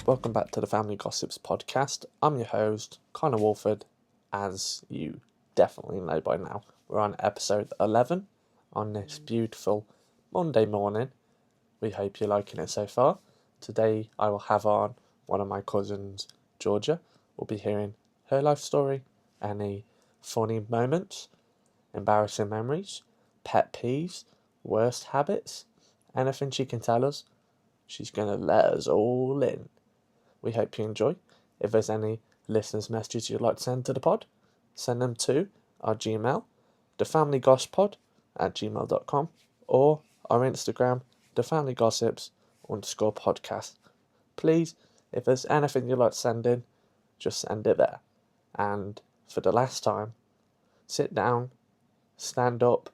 Welcome back to the Family Gossips podcast. I'm your host, Connor Wolford, as you definitely know by now. We're on episode 11 on this beautiful Monday morning. We hope you're liking it so far. Today I will have on one of my cousins, Georgia. We'll be hearing her life story, any funny moments, embarrassing memories, pet peeves, worst habits, anything she can tell us. She's going to let us all in. We hope you enjoy. If there's any listeners' messages you'd like to send to the pod, send them to our Gmail, thefamilygospod@gmail.com, or our Instagram, thefamilygossips_podcast. Please, if there's anything you'd like to send in, just send it there. And for the last time, sit down, stand up,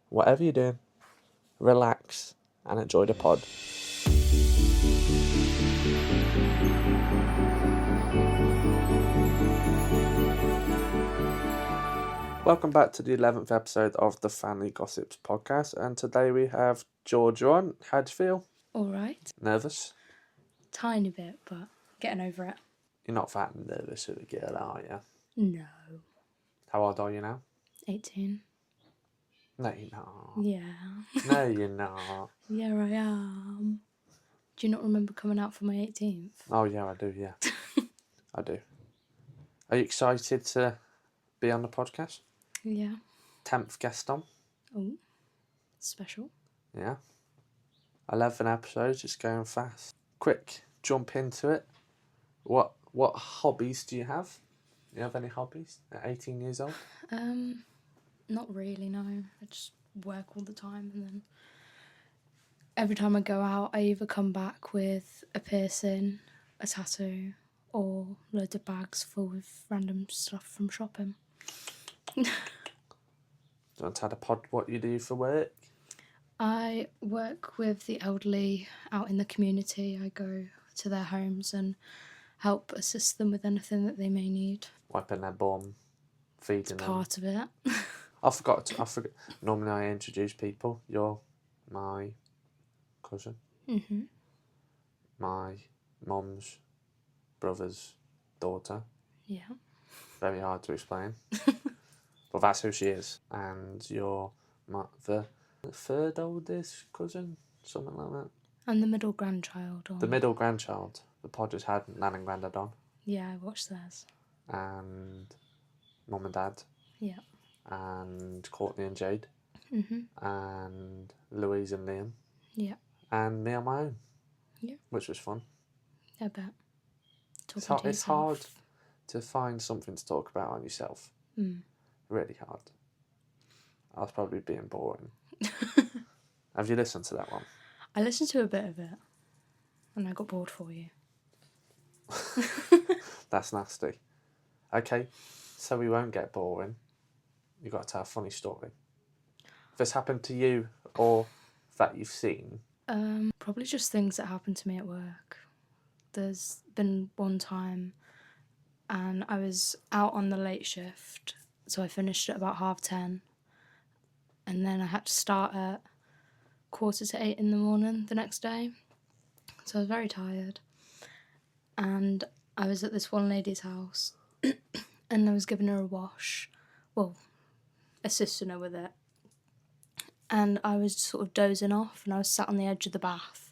whatever you're doing, relax and enjoy the pod. Welcome back to the 11th episode of the Family Gossips podcast, and today we have Georgia on. How do you feel? All right. Nervous? Tiny bit, but getting over it. You're not that nervous with a girl, are you? No. How old are you now? 18. No, you're not. Yeah. No, you're not. Yeah, I am. Do you not remember coming out for my 18th? Oh, yeah, I do, yeah. I do. Are you excited to be on the podcast? Yeah. 10th guest on? Oh, special. Yeah. 11 episodes, it's going fast. Quick, jump into it. What hobbies do you have? Do you have any hobbies at 18 years old? Not really, no. I just work all the time, and then every time I go out, I either come back with a piercing, a tattoo, or loads of bags full of random stuff from shopping. Do you want to tell the pod what you do for work? I work with the elderly out in the community. I go to their homes and help assist them with anything that they may need. Wiping their bum, feeding It's them. part of it. I forgot. Normally I introduce people. You're my cousin. Mm-hmm. My mum's brother's daughter. Yeah. Very hard to explain. But that's who she is. And you're the third oldest cousin? Something like that. I'm the middle grandchild. The middle grandchild. The pod just had Nan and Grandad on. Yeah, I watched theirs. And Mum and Dad. Yeah. And Courtney and Jade. Mm-hmm. And Louise and Liam. Yeah. And me on my own. Yeah. Which was fun. I bet. It's hard to find something to talk about on yourself. Mm. Really hard. I was probably being boring. Have you listened to that one? I listened to a bit of it, and I got bored for you. That's nasty. Okay, so we won't get boring. You've got to tell a funny story. If it's happened to you or that you've seen. Probably just things that happened to me at work. There's been one time, and I was out on the late shift, so I finished at about 10:30, and then I had to start at 7:45 in the morning the next day, so I was very tired, and I was at this one lady's house, and I was giving her a wash, assisting her with it, and I was sort of dozing off, and I was sat on the edge of the bath,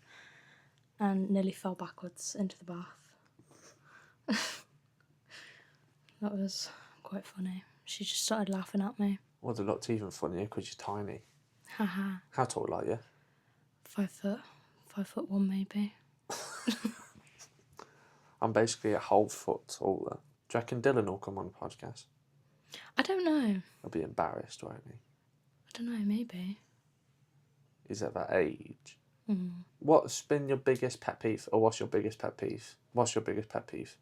and nearly fell backwards into the bath. That was quite funny. She just started laughing at me. Well, it looked even funnier because you're tiny. Haha. How tall are you? 5 foot. 5'1" maybe. I'm basically a whole foot taller. Do you reckon Dylan will come on the podcast? I don't know. He'll be embarrassed, won't he? I don't know, maybe. He's at that age. Mm. What's been your biggest pet peeve? Or what's your biggest pet peeve? What's your biggest pet peeve?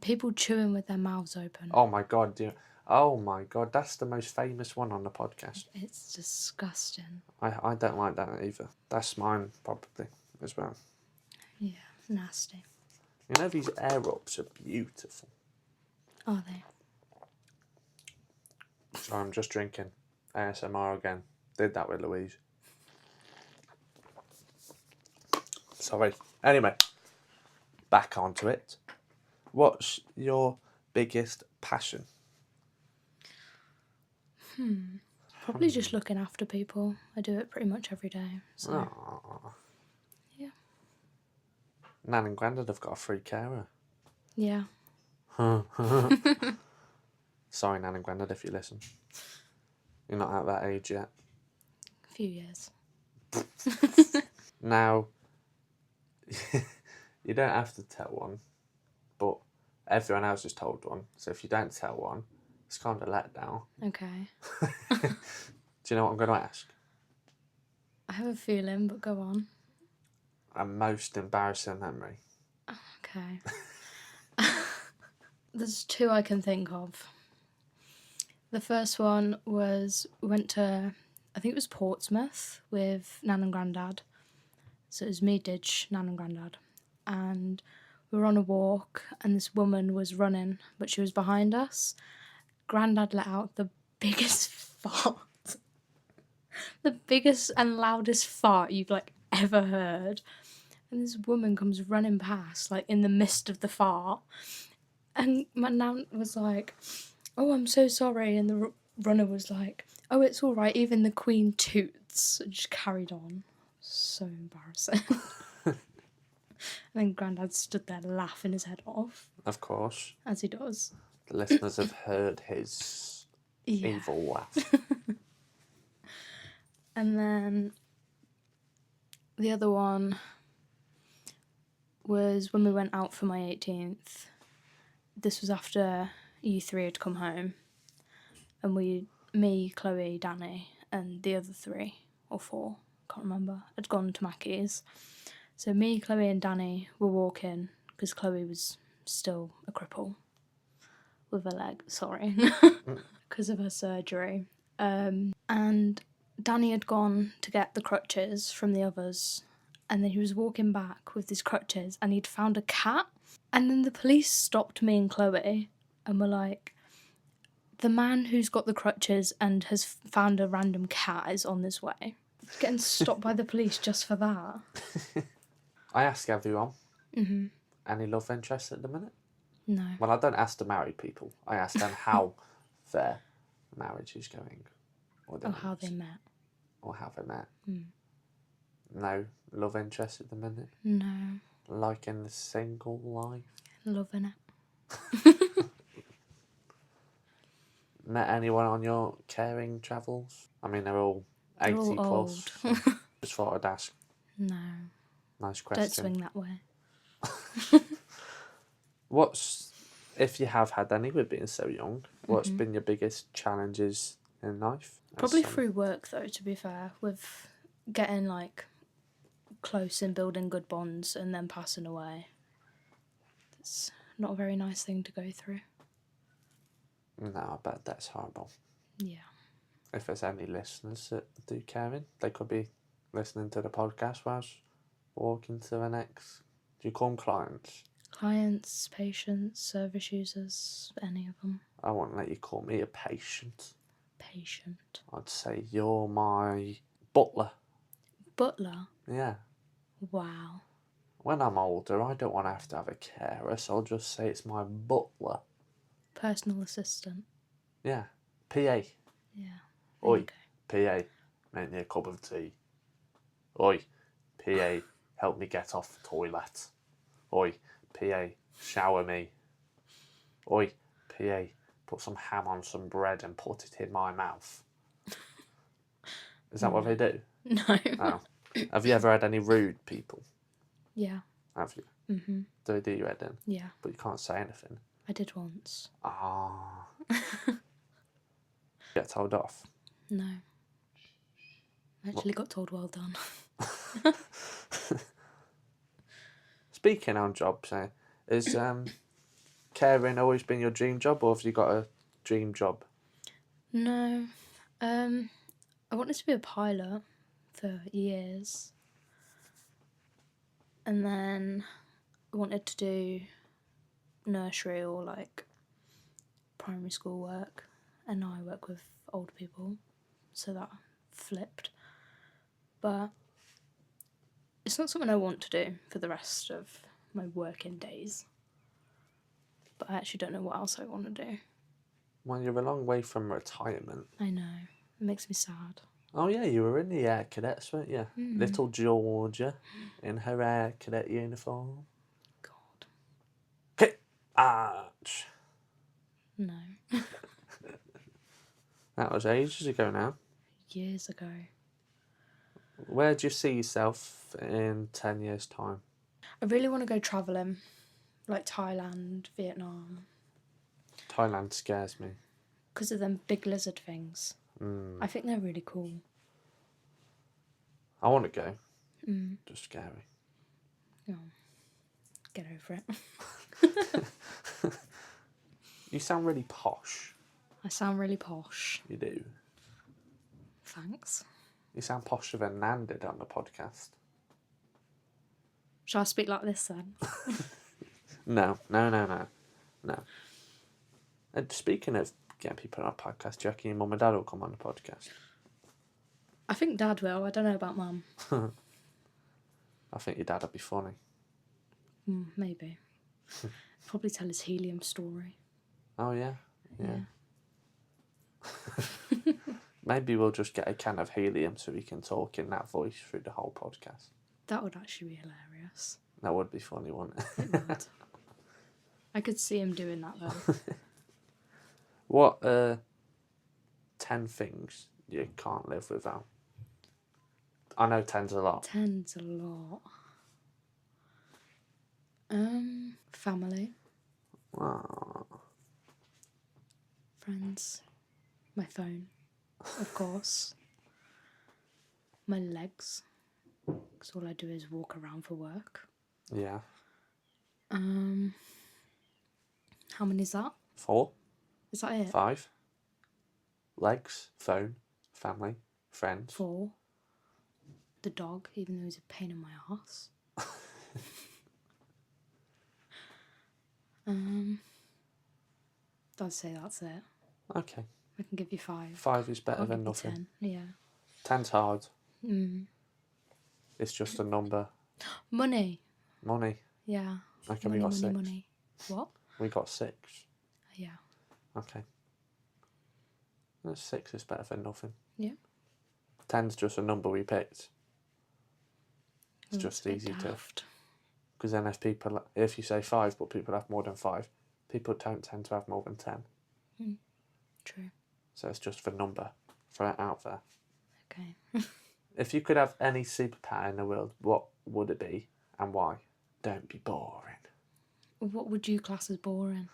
People chewing with their mouths open. Oh my god, oh my god, that's the most famous one on the podcast. It's disgusting. I don't like that either. That's mine probably as well. Yeah, nasty. You know, these air ups are beautiful. Are they? So I'm just drinking ASMR again. Did that with Louise. Sorry. Anyway, back onto it. What's your biggest passion? Probably just looking after people. I do it pretty much every day. So Aww. yeah. Nan and Grandad have got a free carer. Yeah. Sorry, Nan and Grandad, if you listen. You're not at that age yet. A few years. Now, you don't have to tell one, but everyone else has told one. So if you don't tell one, it's kind of a letdown. Okay. Do you know what I'm going to ask? I have a feeling, but go on. A most embarrassing memory. Okay. There's two I can think of. The first one was we went to, I think it was Portsmouth with Nan and Grandad. So it was me, Didge, Nan and Grandad. And we were on a walk and this woman was running, but she was behind us. Grandad let out the biggest fart. The biggest and loudest fart you've ever heard. And this woman comes running past, in the midst of the fart. And my nan was like, "Oh, I'm so sorry." And the runner was like, "Oh, it's all right. Even the Queen toots." And just carried on. So embarrassing. And then Grandad stood there laughing his head off. Of course. As he does. The listeners have heard his evil laugh. And then the other one was when we went out for my 18th. This was after you three had come home. And me, Chloe, Danny, and the other 3 or 4, can't remember, had gone to Mackey's. So me, Chloe and Danny were walking, because Chloe was still a cripple with her leg, sorry, because of her surgery. And Danny had gone to get the crutches from the others, and then he was walking back with his crutches, and he'd found a cat. And then the police stopped me and Chloe, and were like, "The man who's got the crutches and has found a random cat is on his way." Getting stopped by the police just for that. I ask everyone, any love interest at the minute? No. Well, I don't ask to marry people. I ask them how their marriage is going. Or How they met. Or how they met. No love interest at the minute? No. Liking the single life? Loving it. Met anyone on your caring travels? I mean, they're all 80 all plus. old. So just thought I'd ask. No. Nice question. Don't swing that way. If you have had any with being so young, what's been your biggest challenges in life? Probably through work, though, to be fair, with getting, close and building good bonds and then passing away. It's not a very nice thing to go through. No, I bet that's horrible. Yeah. If there's any listeners that do caring, they could be listening to the podcast whilst walking to the next. Do you call them clients? Clients, patients, service users, any of them. I won't let you call me a patient. Patient. I'd say you're my butler. Butler? Yeah. Wow. When I'm older, I don't want to have a carer, so I'll just say it's my butler. Personal assistant. Yeah. PA. Yeah. Oi, PA, make me a cup of tea. Oi, PA, help me get off the toilet. Oi, PA, shower me. Oi, PA, put some ham on some bread and put it in my mouth. Is that what they do? No. Oh. Have you ever had any rude people? Yeah. Have you? Mm-hmm. Do they do your head in? Yeah. But you can't say anything. I did once. Ah. Get told off? No. I actually got told well done. Speaking on jobs, is caring always been your dream job, or have you got a dream job? No. I wanted to be a pilot for years. And then I wanted to do nursery or primary school work. And now I work with old people. So that flipped. But it's not something I want to do for the rest of my working days. But I actually don't know what else I want to do. Well, you're a long way from retirement. I know. It makes me sad. Oh, yeah, you were in the Air Cadets, weren't you? Little Georgia in her Air Cadet uniform. God. Kick! Arch! No. That was ages ago now. Years ago. Where do you see yourself in 10 years' time? I really want to go travelling. Like Thailand, Vietnam. Thailand scares me. Because of them big lizard things. I think they're really cool. I want to go. Just scary. Oh, get over it. You sound really posh. I sound really posh. You do. Thanks. You sound posher than Nan did on the podcast. Shall I speak like this then? No. And speaking of getting people on a podcast, do you reckon your mum and dad will come on the podcast? I think Dad will. I don't know about Mum. I think your dad would be funny. Maybe. Probably tell his helium story. Oh, yeah? Yeah. Maybe we'll just get a can of helium so we can talk in that voice through the whole podcast. That would actually be hilarious. That would be funny, wouldn't it? It would. I could see him doing that though. What 10 things you can't live without? I know 10's a lot. 10's a lot. Family, Oh, friends, my phone, of course. My legs, because all I do is walk around for work. yeah. How many is that? 4, Is that it? 5. Legs, phone, family, friends. 4. The dog, even though he's a pain in my ass. I'd say that's it. Okay. I can give you 5. 5 is better I'll than give you nothing. 10. Yeah. 10's hard. It's just a number. Money. Money. Yeah. Okay, money, we got money, 6. money. What? We got 6. Yeah. Okay. 6 is better than nothing. Yeah. 10's just a number we picked. It's Well, just that's a bit easy to. daft. Because then if you say 5 but people have more than 5, people don't tend to have more than 10. True. So it's just the number. Throw it out there. Okay. If you could have any superpower in the world, what would it be and why? Don't be boring. What would you class as boring?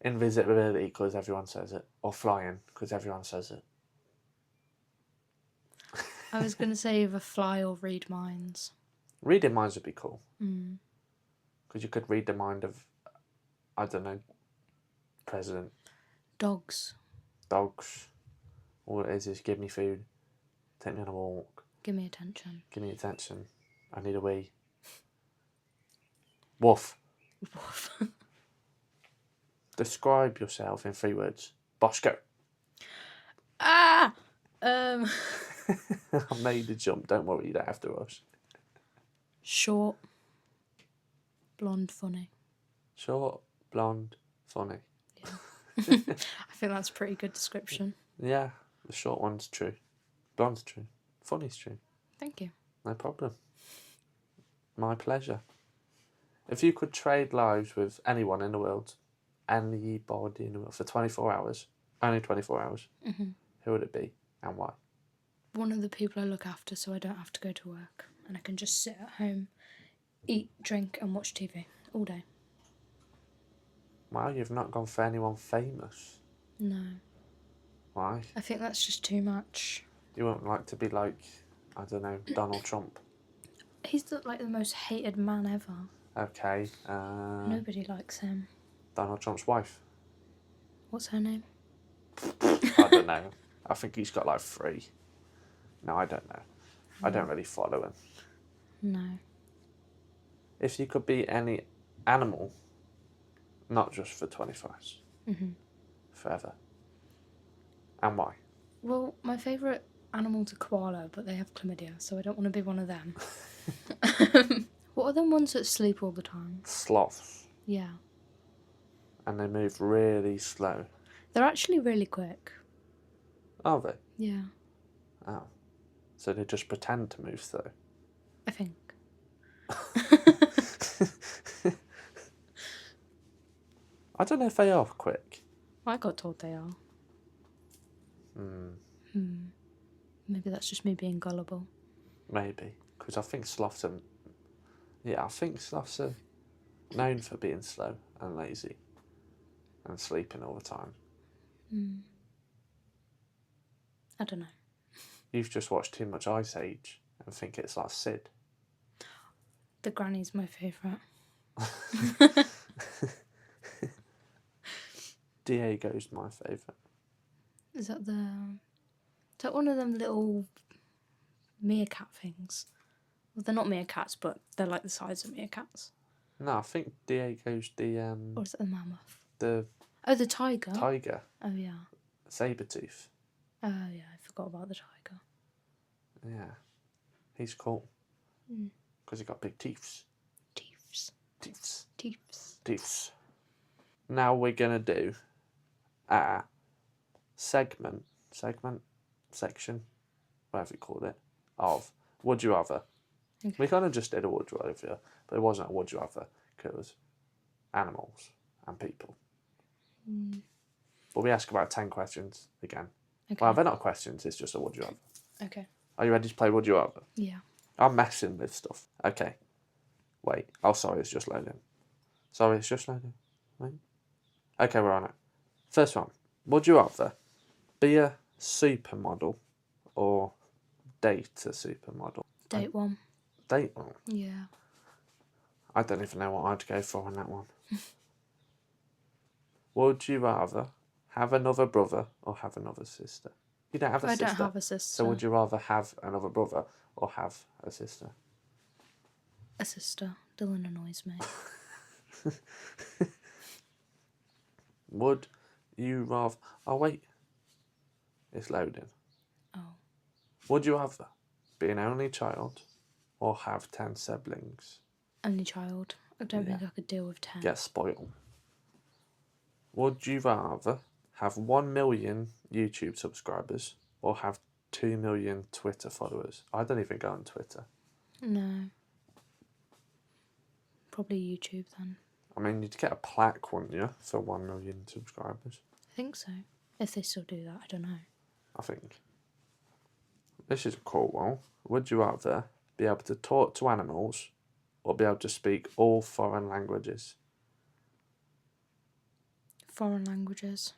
Invisibility, because everyone says it. Or flying, because everyone says it. I was going to say either fly or read minds. Reading minds would be cool. Because you could read the mind of, I don't know, president. Dogs. Dogs. All it is give me food. Take me on a walk. Give me attention. Give me attention. I need a wee. Woof. Woof. Describe yourself in 3 words. Bosco. Ah! I made the jump. Don't worry, you don't have to rush. Short. Blonde, funny. Short, blonde, funny. Yeah. I think that's a pretty good description. Yeah, the short one's true. Blonde's true. Funny's true. Thank you. No problem. My pleasure. If you could trade lives with anyone in the world, anybody in the world, for 24 hours, only 24 hours, who would it be and why? One of the people I look after so I don't have to go to work and I can just sit at home, eat, drink and watch TV all day. Wow, you've not gone for anyone famous. No. Why? I think that's just too much. You wouldn't like to be like, I don't know, Donald Trump. He's the most hated man ever. Okay. Nobody likes him. Donald Trump's wife. What's her name? I don't know. I think he's got like 3. No, I don't know. I don't really follow him. No. If you could be any animal, not just for 24 hours, forever, and why? Well, my favourite animal's a koala, but they have chlamydia, so I don't want to be one of them. What are them ones that sleep all the time? Sloths. Yeah. And they move really slow. They're actually really quick. Are they? Yeah, Oh. So they just pretend to move slow. I think. I don't know if they are quick. I got told they are. Maybe that's just me being gullible. Maybe. Because I think sloths are... Yeah, I think sloths are known for being slow and lazy. And sleeping all the time. I don't know. You've just watched too much Ice Age and think it's like Sid. The granny's my favourite. Diego's my favourite. Is that one of them little meerkat things? Well, they're not meerkats, but they're like the size of meerkats. No, I think Diego's the Or is it the mammoth? the The tiger. tiger, Oh yeah. Sabertooth. Oh yeah, I forgot about the tiger. Yeah, he's cool because he got big teeth. Teeths. Now we're gonna do a section, whatever you call it, of Would You Rather. Okay. We kind of just did a Would You Rather, but it wasn't a Would You Rather because it was animals and people. But we ask about 10 questions again. Okay. Well, they're not questions, it's just a Would You Rather. Okay. Are you ready to play Would You Rather? Yeah. I'm messing with stuff. Okay. Wait. Oh, sorry, it's just loading. Wait. Okay, we're on it. First one. Would you rather be a supermodel or date a supermodel? Date one. Date one? Yeah. I don't even know what I'd go for on that one. Would you rather have another brother or have another sister? You don't have a sister. I don't have a sister. So would you rather have another brother or have a sister? A sister. Dylan annoys me. Would you rather... Oh, wait. It's loading. Oh. Would you rather be an only child or have 10 siblings? Only child. I don't think I could deal with 10. Get spoiled. Would you rather have 1 million YouTube subscribers or have 2 million Twitter followers? I don't even go on Twitter. No. Probably YouTube then. I mean, you'd get a plaque, wouldn't you, for 1 million subscribers? I think so. If they still do that, I don't know. I think. This is a cool one. Would you rather be able to talk to animals or be able to speak all foreign languages? Foreign languages.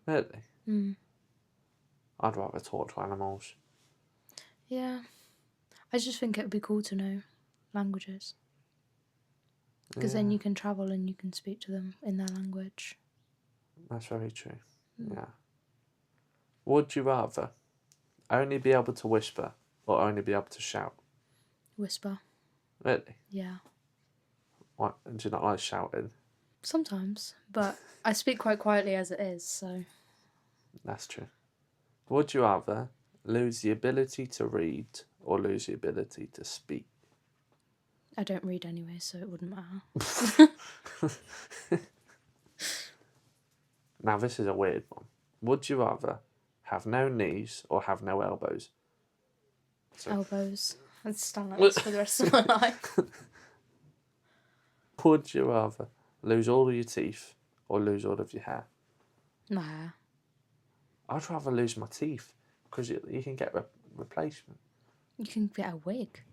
Really? Mm. I'd rather talk to animals. Yeah. I just think it would be cool to know languages. Because then you can travel and you can speak to them in their language. That's very true. Yeah. Would you rather only be able to whisper or only be able to shout? Whisper. Really? Yeah. What? Do you not like shouting? Sometimes. But I speak quite quietly as it is, so... That's true. Would you rather lose the ability to read or lose the ability to speak? I don't read anyway, so it wouldn't matter. Now, this is a weird one. Would you rather have no knees or have no elbows? So, Elbows. I'd stand like this for the rest of my life. would you rather lose all of your teeth or lose all of your hair? My hair. I'd rather lose my teeth because you can get replacement. You can get a wig.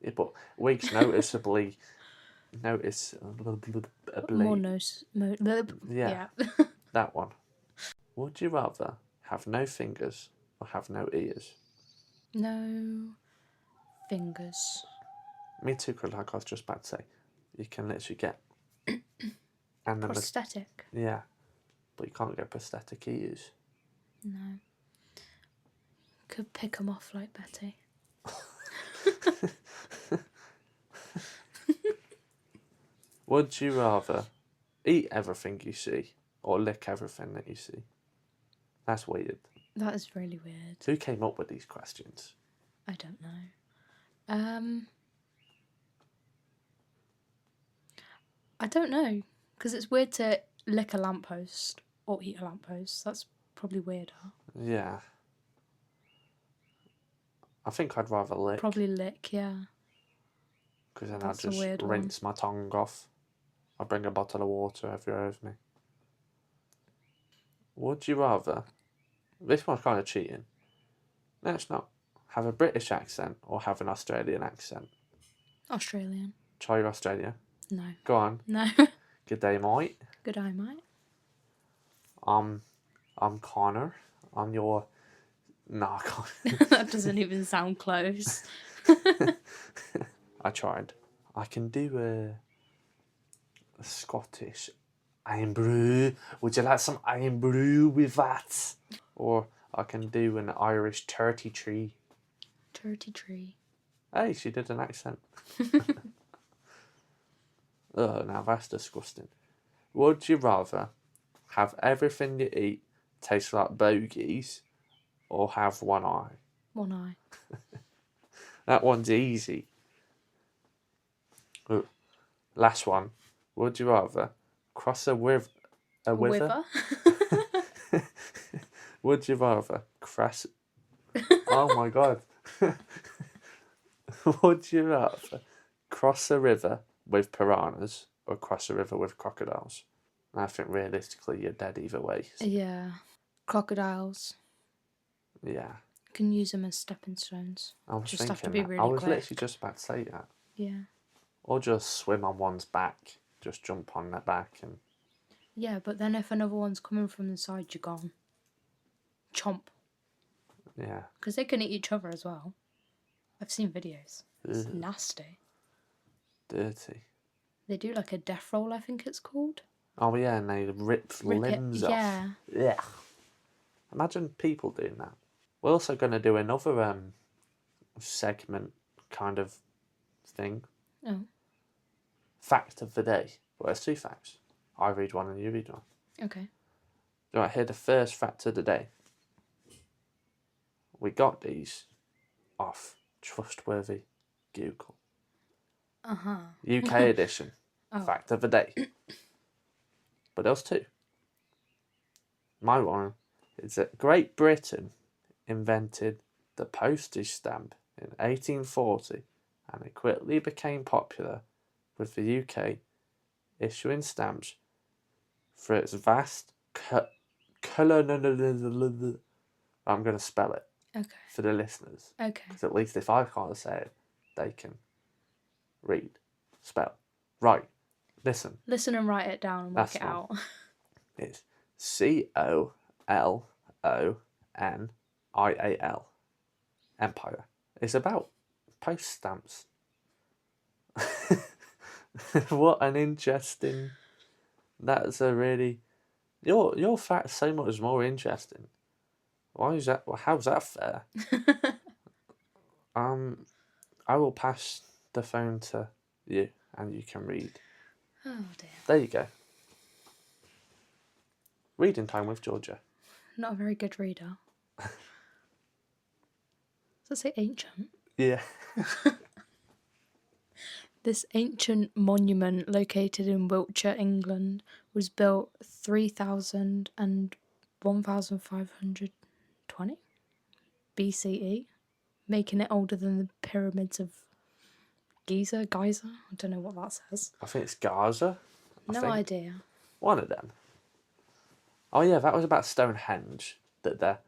Yeah, but wigs noticeably... More nose... Yeah. That one. Would you rather have no fingers or have no ears? No fingers. Me too, because like I was just about to say, you can literally get... and then Prosthetic. yeah, but you can't get prosthetic ears. No. Could pick them off like Betty. Would you rather eat everything you see or lick everything that you see? That's weird. That is really weird. Who came up with these questions? I don't know. I don't know, because it's weird to lick a lamppost or eat a lamppost. That's probably weirder. Yeah. I think I'd rather lick. Probably lick, yeah. Because then That's I'd a just weird rinse my tongue off. I'd bring a bottle of water everywhere with me. Would you rather... This one's kind of cheating. No, it's not. Have a British accent or have an Australian accent? Australian. Try your Australia. No. Go on. No. Good day, mate. Good eye, mate. I'm Connor. I'm your... No, I can't. That doesn't even sound close. I tried. I can do a Scottish iron brew. Would you like some iron brew with that? Or I can do an Irish turkey tree. Turkey tree. Hey, she did an accent. Oh, now that's disgusting. Would you rather have everything you eat taste like bogies or have one eye? One eye. That one's easy. Ooh. Last one. Would you rather cross a river? Would you rather cross... Oh my god. Would you rather cross a river with piranhas or cross a river with crocodiles? I think realistically you're dead either way. Yeah. Crocodiles. Yeah. Can use them as stepping stones. I was Just thinking have to be that. really I was quick. literally just about to say that. Yeah. Or just swim on one's back. Just jump on their back and... Yeah, but then if another one's coming from the side, you're gone. Chomp. Yeah. Because they can eat each other as well. I've seen videos. It's Ugh. nasty. Dirty. They do like a death roll, I think it's called. Oh yeah, and they rip limbs off. Yeah. Yeah. Imagine people doing that. We're also going to do another segment kind of thing. Oh. Fact of the day. Well, there's two facts. I read one and you read one. Okay. Right, here the first fact of the day. We got these off trustworthy Google. Uh-huh. UK edition. Oh. Fact of the day. But there's two. My one is that Great Britain invented the postage stamp in 1840 and it quickly became popular with the UK issuing stamps for its vast I'm going to spell it Okay. for the listeners. Okay. Because at least if I can't say it, they can read, spell, write, listen. Listen and write it down and work That's it one. out. It's COLONIAL. Empire. It's about post stamps. What an interesting... That's a really... Your fact's so much more interesting. Why is that? Well, how's that fair? I will pass the phone to you and you can read. Oh dear. There you go. Reading time with Georgia. Not a very good reader. Does that say ancient? Yeah. This ancient monument located in Wiltshire, England, was built 3000 and 1520 BCE, making it older than the pyramids of Giza? I don't know what that says. I think it's Gaza. No idea. One of them. Oh yeah, that was about Stonehenge, that they're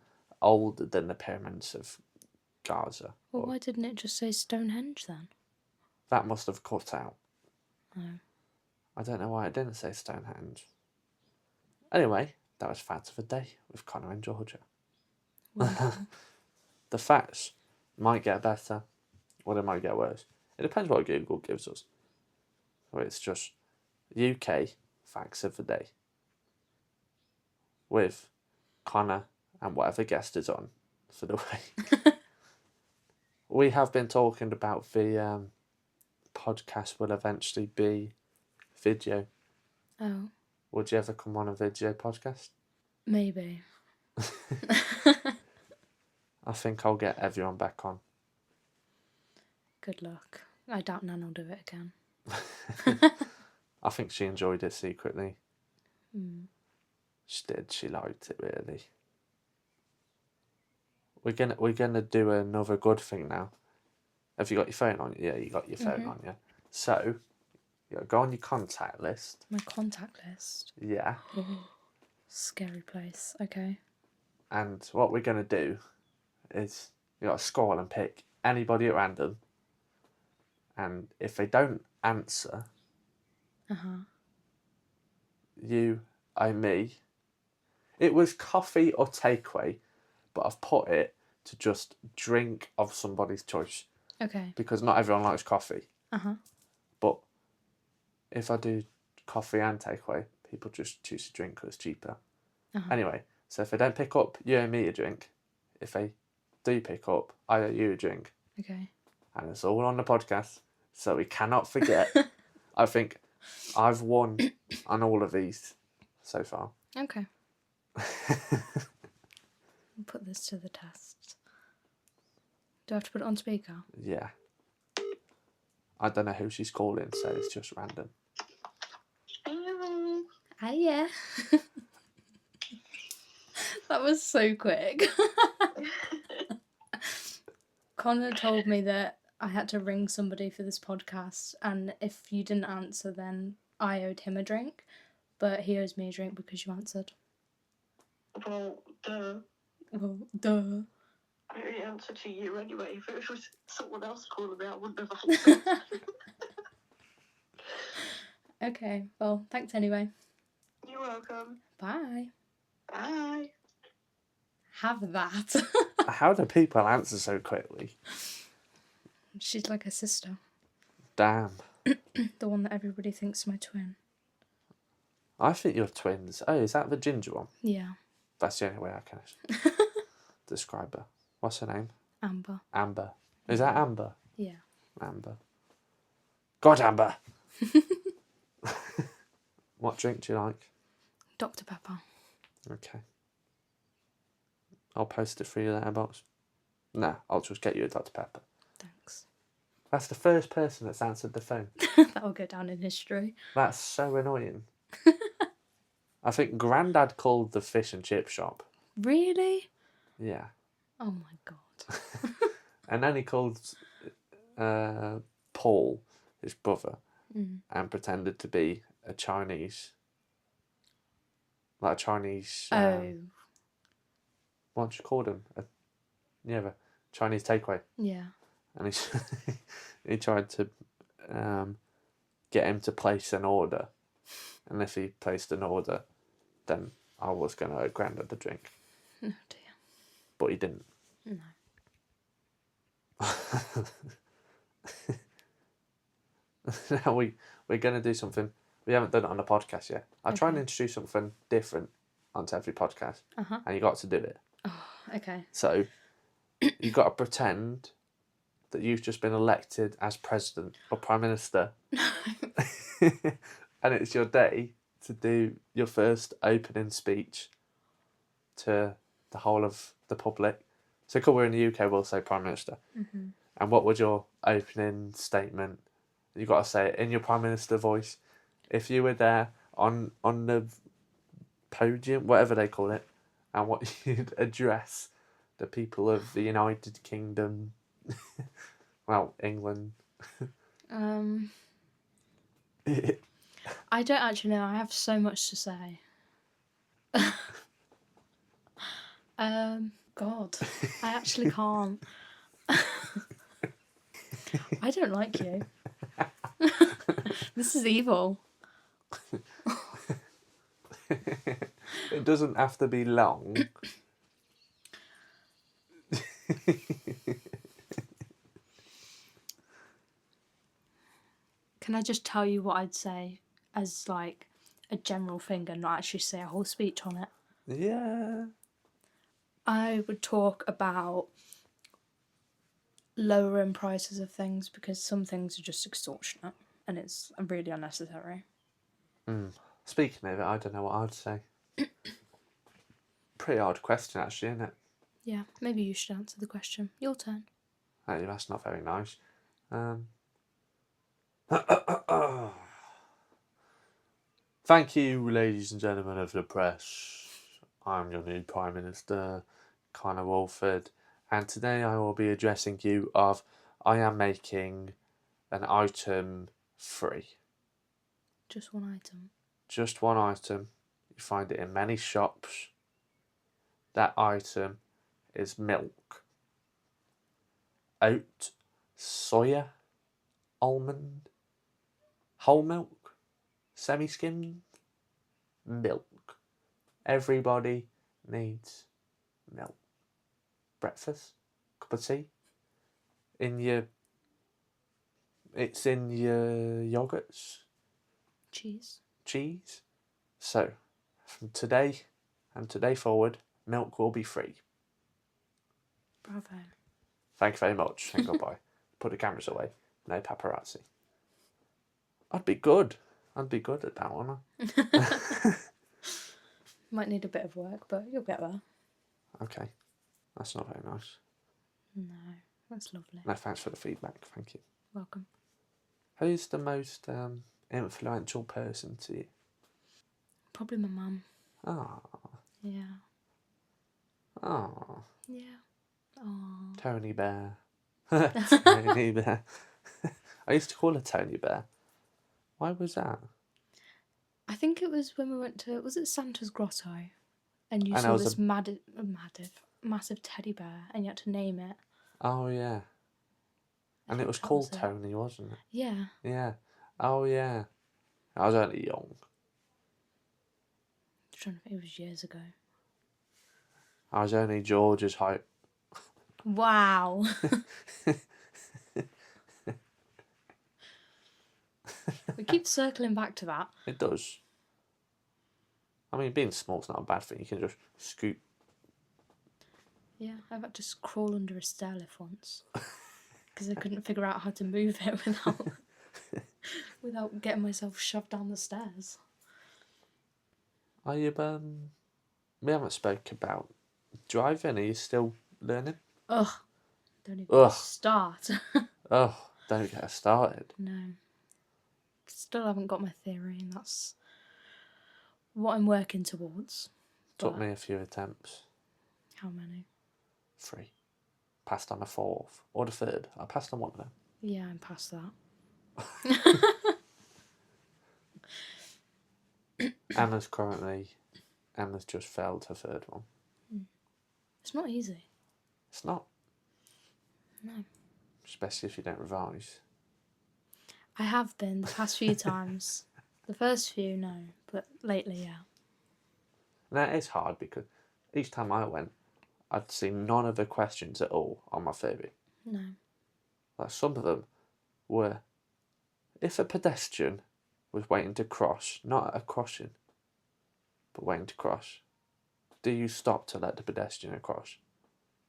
older than the pyramids of Gaza. Well, why didn't it just say Stonehenge then? That must have cut out. Oh. I don't know why it didn't say Stonehenge. Anyway, that was Facts of the Day with Connor and Georgia. The facts might get better or they might get worse. It depends what Google gives us. So it's just UK Facts of the Day with Connor and whatever guest is on for the week. We have been talking about the podcast will eventually be video. Oh. Would you ever come on a video podcast? Maybe. I think I'll get everyone back on. Good luck. I doubt Nan will do it again. I think she enjoyed it secretly. Mm. She did. She liked it really. We're gonna do another good thing now. Have you got your phone on? Yeah, you got your phone on. Yeah. So, you go on your contact list. My contact list. Yeah. Scary place. Okay. And what we're gonna do is you got to scroll and pick anybody at random. And if they don't answer, you owe me. It was coffee or takeaway, but I've put it to just drink of somebody's choice. Okay. Because not everyone likes coffee. Uh-huh. But if I do coffee and takeaway, people just choose to drink because it's cheaper. Anyway, so if they don't pick up, you owe me a drink. If they do pick up, I owe you a drink. Okay. And it's all on the podcast, so we cannot forget. I think I've won on all of these so far. Okay. We'll put this to the test. Do I have to put it on speaker? Yeah. I don't know who she's calling, so it's just random. Hello. Hiya. That was so quick. Connor told me that I had to ring somebody for this podcast, and if you didn't answer, then I owed him a drink, but he owes me a drink because you answered. Well, duh. Well, duh. I only answered to you anyway. If it was someone else calling me, I wouldn't have answered. Okay, well, thanks anyway. You're welcome. Bye. Bye. Have that. How do people answer so quickly? She's like a sister. Damn. The one that everybody thinks is my twin. I think you're twins. Oh, is that the ginger one? Yeah. That's the only way I can describe her. What's her name? Amber. Amber. Is that Amber? Yeah. Amber. God, Amber! What drink do you like? Dr. Pepper. Okay. I'll post it for you letterbox. Nah, I'll just get you a Dr. Pepper. Thanks. That's the first person that's answered the phone. That'll go down in history. That's so annoying. I think Grandad called the fish and chip shop. Really? Yeah. Oh my god. And then he called Paul, his brother, and pretended to be a Chinese. Like a Chinese. What do you call him? A Chinese takeaway. Yeah. And he tried to get him to place an order. And if he placed an order, then I was going to owe Grandad the drink. Oh dear. But he didn't. No. Now we're going to do something. We haven't done it on the podcast yet. I try and introduce something different onto every podcast. And you got to do it. Oh, okay. So you got to pretend that you've just been elected as president or prime minister. And it's your day to do your first opening speech to the whole of the public. So because we're in the UK, we'll say prime minister. Mm-hmm. And what would your opening statement? You got to say it in your prime minister voice. If you were there on the podium, whatever they call it, and what you'd address the people of the United Kingdom, well, England. I don't actually know. I have so much to say. God, I actually can't. I don't like you. This is evil. It doesn't have to be long. Can I just tell you what I'd say as like a general thing and not actually say a whole speech on it? Yeah. I would talk about lowering prices of things because some things are just extortionate and it's really unnecessary. Speaking of it, I don't know what I'd say. Pretty hard question, actually, isn't it? Yeah, maybe you should answer the question. Your turn. Hey, that's not very nice. Thank you, ladies and gentlemen of the press. I'm your new Prime Minister, Connor Wolford, and today I will be addressing you of I am making an item free. Just one item. Just one item. You find it in many shops. That item is milk. Oat, soya, almond, whole milk, semi-skimmed, milk. Everybody needs milk. Breakfast, cup of tea. It's in your yogurts, Cheese. cheese. So, from today and today forward, milk will be free. Bravo. Thank you very much, and goodbye. Put the cameras away. No paparazzi. I'd be good at that, wouldn't I? Might need a bit of work, but you'll get there. Okay. That's not very nice. No, that's lovely. No, thanks for the feedback. Thank you. Welcome. Who's the most influential person to you? Probably my mum. Oh. Yeah. Oh. Yeah. Oh. Tony Bear. Tony Bear. I used to call her Tony Bear. Why was that? I think it was when we went to, was it Santa's Grotto? And you And saw I was this massive teddy bear and you had to name it. Oh, yeah. I And think it was that called it. Tony, wasn't it? Yeah. Yeah. Oh, yeah. I was only young. I'm trying to think, it was years ago. I was only George's height. Wow. We keep circling back to that. It does. I mean, being small's not a bad thing. You can just scoot. Yeah, I've had to crawl under a stair lift once because I couldn't figure out how to move it without getting myself shoved down the stairs. Are you, we haven't spoke about driving. Are you still learning? Ugh. Don't even start. Oh, don't get us started. No. Still haven't got my theory, and that's what I'm working towards. Took me a few attempts. How many? 3. Passed on a 4th. Or the 3rd. I passed on one of them. Yeah, I'm past that. Emma's just failed her 3rd one. It's not easy. It's not. No. Especially if you don't revise. I have been the past few times. The first few, no. But lately, yeah. And that is hard because each time I went, I'd seen none of the questions at all on my theory. No. Like some of them were, if a pedestrian was waiting to cross, not at a crossing, but waiting to cross, do you stop to let the pedestrian across?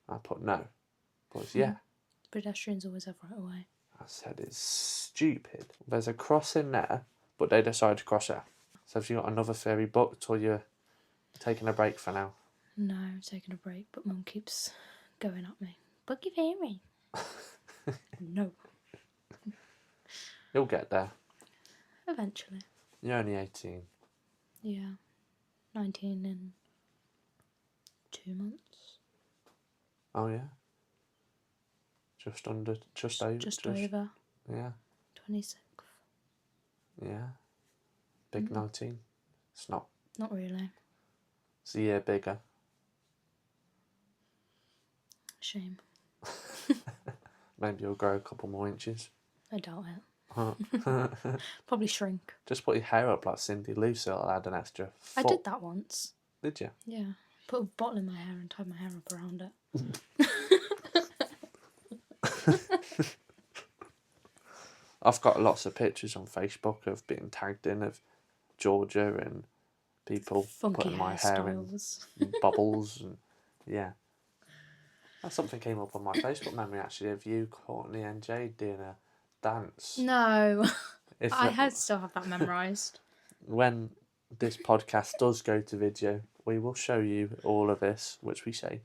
I put no. But it's yeah. Pedestrians always have right away. I said it's stupid. There's a crossing there, but they decide to cross there. So have you got another theory booked, or you're taking a break for now? No, I'm taking a break, but Mum keeps going at me. Book your theory. No. You'll get there. Eventually. You're only 18. Yeah. 19 in 2 months. Oh yeah. Just over. Just over. Yeah. 26th. Yeah. Big 19. It's not. Not really. It's a year bigger. Shame. Maybe you'll grow a couple more inches. I doubt it. Probably shrink. Just put your hair up like Cindy Lou, so it'll add an extra foot. I did that once. Did you? Yeah. Put a bottle in my hair and tied my hair up around it. I've got lots of pictures on Facebook of being tagged in of Georgia and people Funky putting my hair in bubbles and yeah. And something came up on my Facebook memory actually of you, Courtney and Jade doing a dance. No. I still have that memorised. When this podcast does go to video, we will show you all of this, which we say.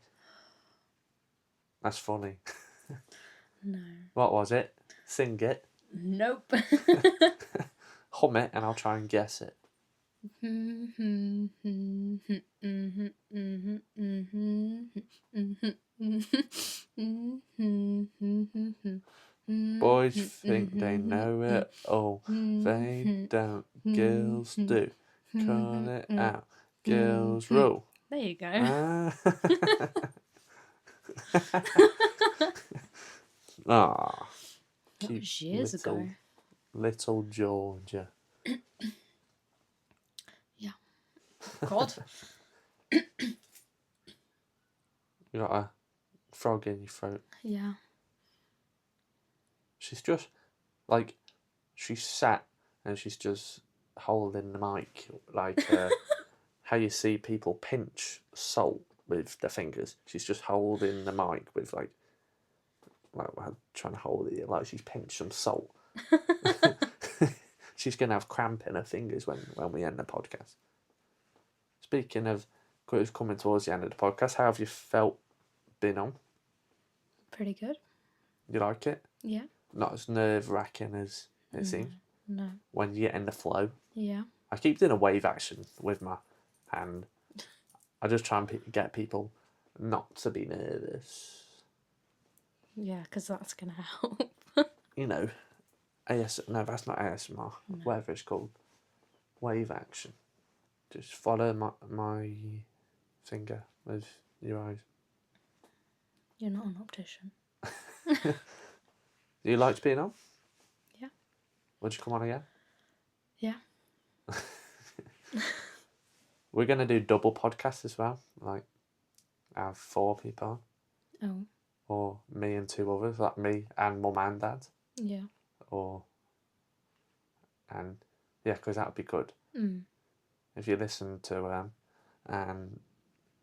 That's funny. No. What was it? Sing it. Nope. Hum it and I'll try and guess it. Boys think they know it all. They don't. Girls do. Call it out. Girls rule. There you go. Ah. Ah. That Cute was years ago. Little Georgia. Yeah. God. You got a frog in your throat. Yeah. She's just like, she's sat and she's just holding the mic like how you see people pinch salt with their fingers. She's just holding the mic with like trying to hold it like she's pinched some salt. She's gonna have cramp in her fingers when we end the podcast. Speaking of coming towards the end of the podcast, how have you felt being on? Pretty good. You like it? Yeah. Not as nerve-wracking as it seems. No. When you get in the flow. Yeah. I keep doing a wave action with my hand. I just try and get people not to be nervous. Yeah, because that's going to help. You know, no, that's not ASMR. No. Whatever it's called. Wave action. Just follow my finger with your eyes. You're not an optician. Do you like being on? Yeah. Would you come on again? Yeah. We're going to do double podcasts as well. Like, have 4 people on. Oh. Or me and 2 others, like me and mum and dad. Yeah. Because that would be good. If you listen to them, and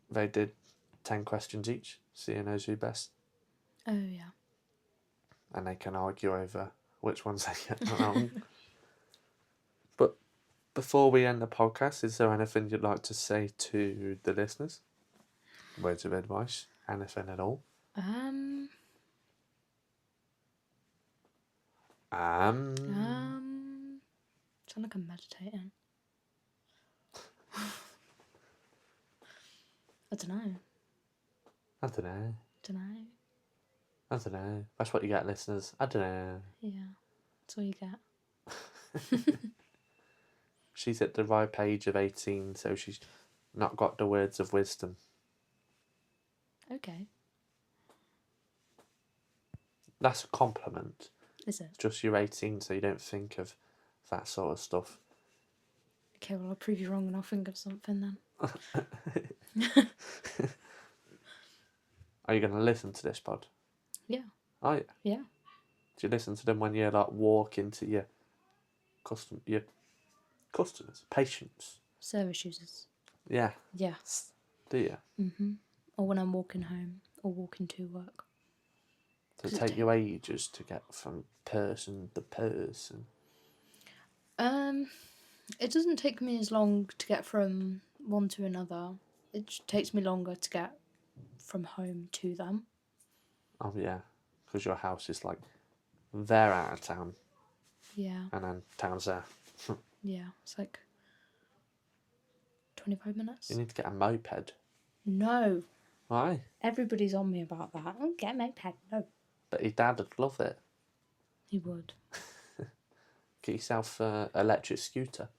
they did 10 questions each, so you knows who best. Oh, yeah. And they can argue over which ones they get wrong. But before we end the podcast, is there anything you'd like to say to the listeners? Words of advice? Anything at all? Sound like I'm meditating. I don't know. I don't know. That's what you get, listeners. I don't know. Yeah, that's all you get. She's at the ripe age of 18, so she's not got the words of wisdom. Okay. That's a compliment. Is it? Just you're 18, so you don't think of that sort of stuff. Okay, well, I'll prove you wrong and I'll think of something then. Are you going to listen to this pod? Yeah. Oh, yeah. Yeah. Do you listen to them when you like walk into your customers, patients? Service users. Yeah. Yes. Do you? Mhm. Or when I'm walking home or walking to work. Does it take you ages to get from person to person? It doesn't take me as long to get from one to another. It takes me longer to get from home to them. Oh, yeah. Because your house is like, they're out of town. Yeah. And then town's there. Yeah, it's like 25 minutes. You need to get a moped. No. Why? Everybody's on me about that. Oh, get a moped. No. But your dad would love it. He would. Get yourself an electric scooter.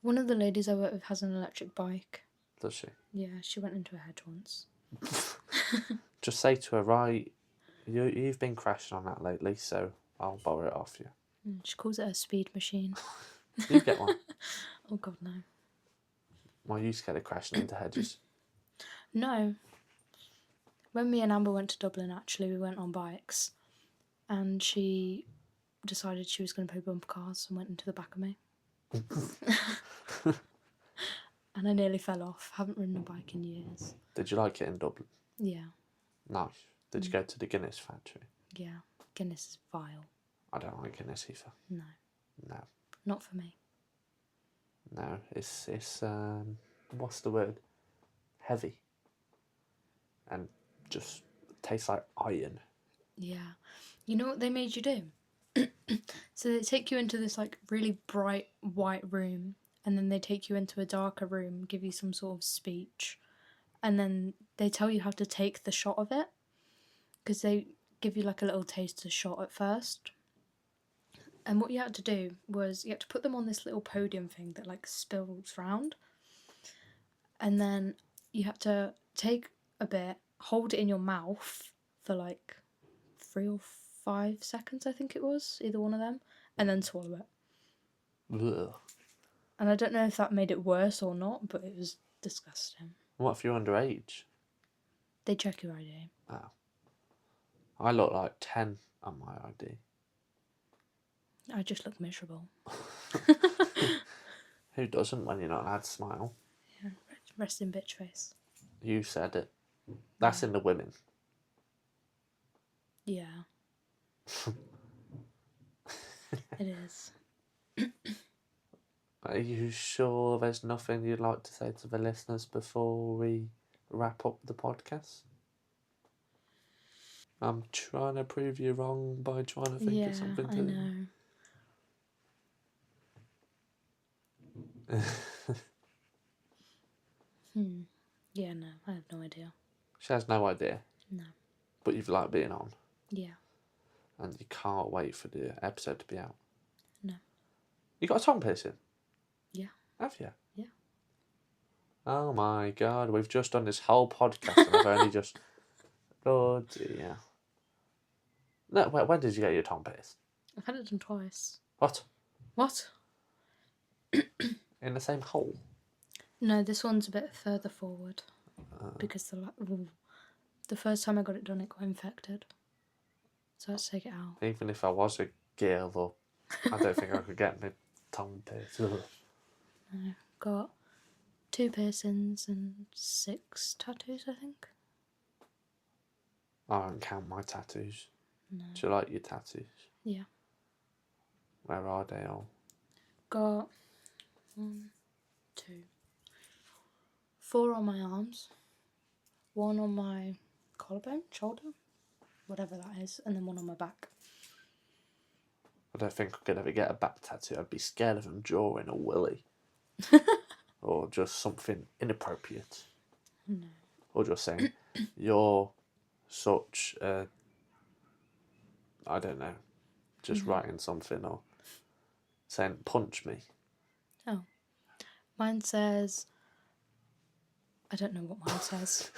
One of the ladies I work with has an electric bike. Does she? Yeah, she went into a hedge once. Just say to her, right, you've been crashing on that lately, so I'll borrow it off you. She calls it a speed machine. You get one. Oh, God, no. Well, you scared of crashing into hedges. No. When me and Amber went to Dublin, actually, we went on bikes. And she decided she was going to play bumper cars and went into the back of me. And I nearly fell off. Haven't ridden a bike in years. Did you like it in Dublin? Yeah. Nice. Did you go to the Guinness factory? Yeah. Guinness is vile. I don't like Guinness either. No. No. Not for me. No, it's what's the word? Heavy. And just tastes like iron. Yeah. You know what they made you do? So they take you into this like really bright white room and then they take you into a darker room, give you some sort of speech, and then they tell you how to take the shot of it, because they give you like a little taster shot at first. And what you had to do was you had to put them on this little podium thing that like spills round, and then you had to take a bit, hold it in your mouth for like 3 or 5 seconds, I think it was, either one of them, and then swallow it. Ugh. And I don't know if that made it worse or not, but it was disgusting. What if you're underage? They check your ID. Oh. I look like 10 on my ID. I just look miserable. Who doesn't when you're not allowed to smile? Yeah, rest in bitch face. You said it. That's in the women. Yeah. It is. Are you sure there's nothing you'd like to say to the listeners before we wrap up the podcast? I'm trying to prove you wrong by trying to think of something to... I know. Yeah, no, I have no idea. She has no idea. No. But you've liked being on. Yeah. And you can't wait for the episode to be out. No. You got a tongue piercing? Yeah. Have you? Yeah. Oh my God, we've just done this whole podcast and I've only just... Oh dear. No, when did you get your tongue pierced? I've had it done twice. What? What? In the same hole? No, this one's a bit further forward. Because the first time I got it done, it got infected. So I had to take it out. Even if I was a girl, though, I don't think I could get my tongue pierced. Ugh. I got 2 piercings and 6 tattoos, I think. I don't count my tattoos. No. Do you like your tattoos? Yeah. Where are they all? Got 1, 2, 4 on my arms, 1 on my collarbone, shoulder, whatever that is, and then 1 on my back. I don't think I could ever get a back tattoo. I'd be scared of them drawing a willy. Or just something inappropriate. No. Or just saying, you're such a... I don't know. Just writing something or saying, punch me. Oh. Mine says... I don't know what mine says.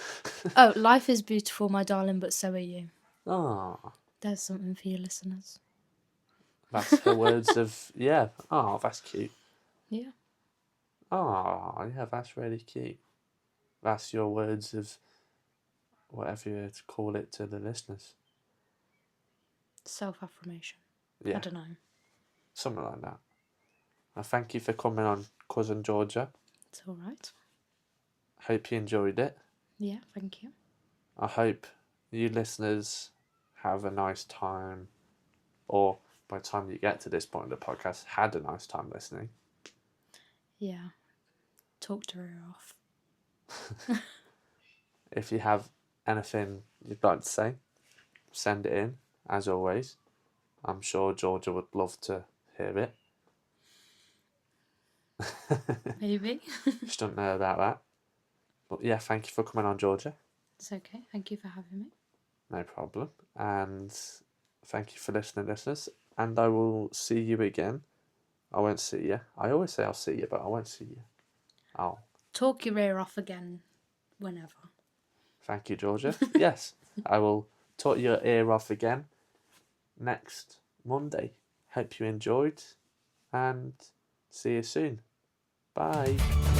Oh, life is beautiful, my darling, but so are you. Ah, There's something for you listeners. that's the words of... Yeah. Oh, that's cute. Yeah. Oh, yeah, that's really cute. That's your words of whatever you to call it to the listeners. Self-affirmation. Yeah. I don't know. Something like that. Well, thank you for coming on, Cousin Georgia. It's all right. Hope you enjoyed it. Yeah, thank you. I hope you listeners have a nice time, or by the time you get to this point of the podcast, had a nice time listening. Yeah. Talked her ear off. If you have anything you'd like to say, send it in, as always. I'm sure Georgia would love to hear it. Maybe. Just don't know about that. But yeah, thank you for coming on, Georgia. It's okay. Thank you for having me. No problem. And thank you for listening, listeners. And I will see you again. I won't see you. I always say I'll see you, but I won't see you. I'll. Talk your ear off again whenever. Thank you, Georgia. Yes, I will talk your ear off again next Monday. Hope you enjoyed and see you soon. Bye.